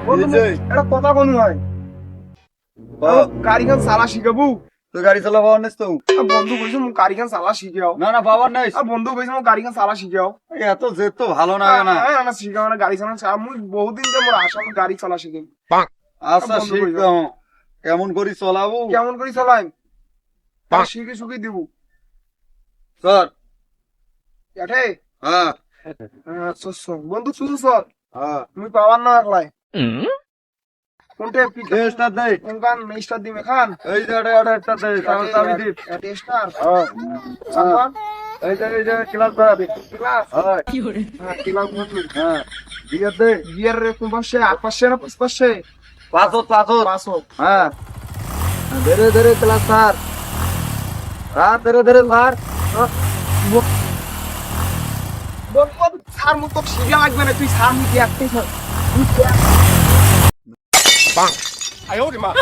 বন্ধু একটা কথা কোন হয় গাড়ি খান চালা শিখাবো তো গাড়ি চালাবো অনেস তো বন্ধু কইছে মু গাড়ি খান চালা শিখাও না না বাবার নাই বন্ধু কইছে মু গাড়ি খান চালা শিখাও এত জেদ তো ভালো না না না শিখাও না গাড়ি চালা মু বহুদিন ধরে মোর আশা আমি গাড়ি চালা শিখাই আচ্ছা শিখাও কেমন করি চলাবো কেমন করি চালাই শিখে শুকি দিব স্যার এঠে হ্যাঁ বন্ধু শুধু স্যার হ্যাঁ তুমি পাওয়ার না একলাই কোনটা কি টেস্টার দেই কোনখান মেস্টার দিম এখান এই যে এটা দেই চাবি দি টেস্টার হ্যাঁ এই যে ক্লাস বাড়াবি ক্লাস হ্যাঁ ক্লাস বন্ধু হ্যাঁ গিয়ার দে গিয়ার রে কোন পাশে আট পাশে না পাঁচ পাশে পাঁচত পাঁচও হ্যাঁ ধীরে ধীরে ক্লাস স্যার হ্যাঁ ধীরে ধীরে স্যার বন্ধু স্যার মু তো শিখা লাগবে না তুই স্যার মু কি একটাই স্যার 哎呦我的妈！